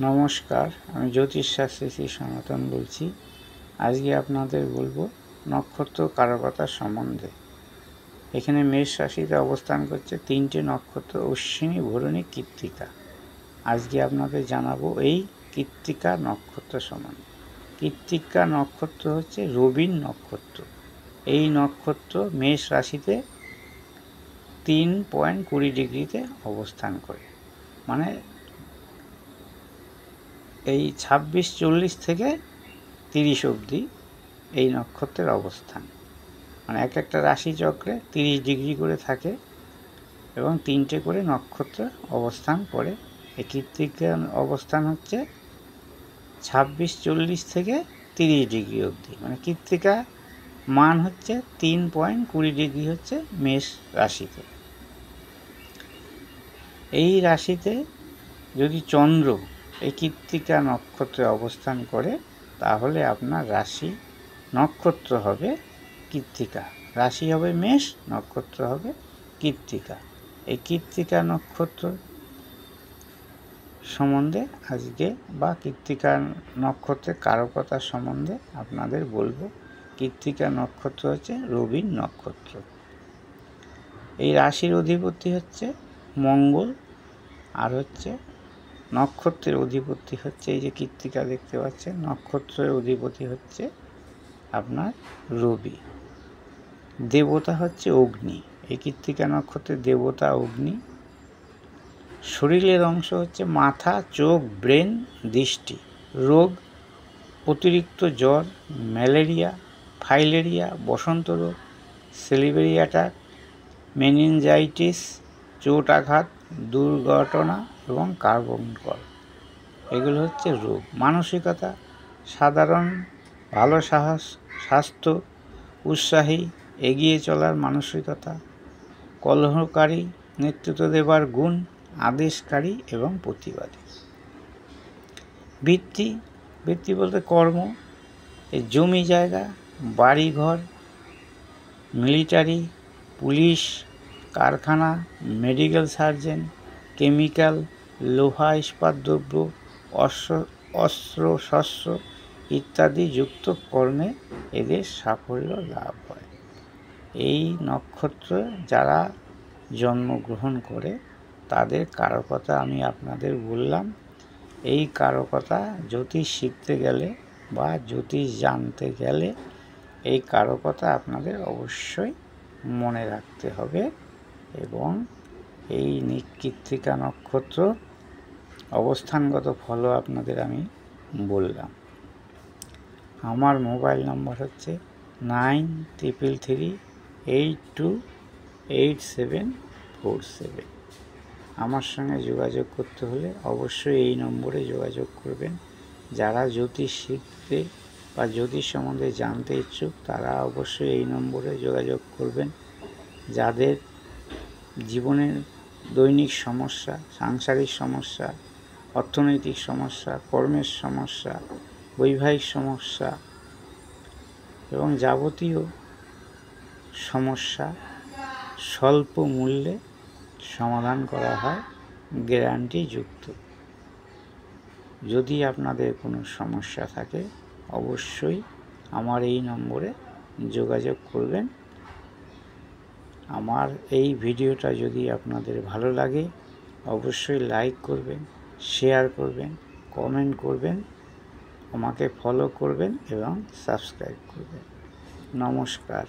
নমস্কার, আমি জ্যোতিষশাস্ত্রী শ্রী সনাতন বলছি। আজকে আপনাদের বলবো নক্ষত্র কারকতা সম্বন্ধে। এখানে মেষ রাশিতে অবস্থান করছে 3টে নক্ষত্র: অশ্বিনী, ভরণী, কৃত্তিকা। আজকে আপনাদের জানাবো এই কৃত্তিকা নক্ষত্র সম্বন্ধে। কৃত্তিকা নক্ষত্র হচ্ছে রবির নক্ষত্র। এই নক্ষত্র মেষ রাশিতে 3.20 অবস্থান করে, মানে এই 26-40 থেকে 30 অবধি এই নক্ষত্রের অবস্থান। মানে এক একটা রাশিচক্রে 30 ডিগ্রি করে থাকে এবং 3টে করে নক্ষত্র অবস্থান করে। এই কৃত্তিকার অবস্থান হচ্ছে 26-40 থেকে 30 ডিগ্রি অবধি, মানে কৃত্তিকা মান হচ্ছে 3.20 হচ্ছে মেষ রাশিতে। এই রাশিতে যদি চন্দ্র এই কৃত্তিকা নক্ষত্রে অবস্থান করে তাহলে আপনার রাশি নক্ষত্র হবে কৃত্তিকা, রাশি হবে মেষ, নক্ষত্র হবে কৃত্তিকা। এই কৃত্তিকা নক্ষত্র সম্বন্ধে আজকে বা কৃত্তিকা নক্ষত্রের কারকতা সম্বন্ধে আপনাদের বলবো। কৃত্তিকা নক্ষত্র হচ্ছে রবির নক্ষত্র। এই রাশির অধিপতি হচ্ছে মঙ্গল, আর হচ্ছে নক্ষত্রের অধিপতি হচ্ছে, এই যে কৃত্তিকা দেখতে পাচ্ছেন, নক্ষত্রের অধিপতি হচ্ছে আপনার রবি। দেবতা হচ্ছে অগ্নি। এই কৃত্তিকা নক্ষত্রের দেবতা অগ্নি। শরীরের অংশ হচ্ছে মাথা, চোখ, ব্রেন, দৃষ্টি। রোগ: অতিরিক্ত জ্বর, ম্যালেরিয়া, ফাইলেরিয়া, বসন্ত রোগ, সেলিব্রি অ্যাটাক, মেনিনজাইটিস, চোট আঘাত, দুর্ঘটনা এবং কার্বন কল, এগুলো হচ্ছে রোগ। মানসিকতা: সাধারণ ভালো সাহস, স্বাস্থ্য, উৎসাহী, এগিয়ে চলার মানসিকতা, কলহকারী, নেতৃত্ব দেবার গুণ, আদেশকারী এবং প্রতিবাদী। বৃত্তি: বৃত্তি বলতে কর্ম, এই জমি জায়গা, বাড়িঘর, মিলিটারি, পুলিশ, কারখানা, মেডিকেল সার্জন, কেমিক্যাল, লোহা ইস্পাত দ্রব্য, অস্ত্র শস্ত্র ইত্যাদি যুক্ত কর্মে এদের সাফল্য লাভ হয়। এই নক্ষত্র যারা জন্মগ্রহণ করে তাদের কারকতা আমি আপনাদের বললাম। এই কারকতা জ্যোতিষ শিখতে গেলে বা জ্যোতিষ জানতে গেলে এই কারকতা আপনাদের অবশ্যই মনে রাখতে হবে। এবং এই কৃত্তিকা নক্ষত্র অবস্থানগত ফলও আপনাদের আমি বললাম। আমার মোবাইল নম্বর হচ্ছে 9333828747। আমার সঙ্গে যোগাযোগ করতে হলে অবশ্যই এই নম্বরে যোগাযোগ করবেন। যারা জ্যোতিষ শিখতে বা জ্যোতিষ সম্বন্ধে জানতে ইচ্ছুক তারা অবশ্যই এই নম্বরে যোগাযোগ করবেন। যাদের জীবনের দৈনিক সমস্যা, সাংসারিক সমস্যা, অর্থনৈতিক সমস্যা, কর্মের সমস্যা, বৈবাহিক সমস্যা এবং যাবতীয় সমস্যা স্বল্প মূল্যে সমাধান করা হয়, গ্যারান্টিযুক্ত। যদি আপনাদের কোনো সমস্যা থাকে অবশ্যই আমার এই নম্বরে যোগাযোগ করবেন। আমার এই ভিডিওটা যদি আপনাদের ভালো লাগে অবশ্যই লাইক করবেন, শেয়ার করবেন, কমেন্ট করবেন, আমাকে ফলো করবেন এবং সাবস্ক্রাইব করবেন। নমস্কার।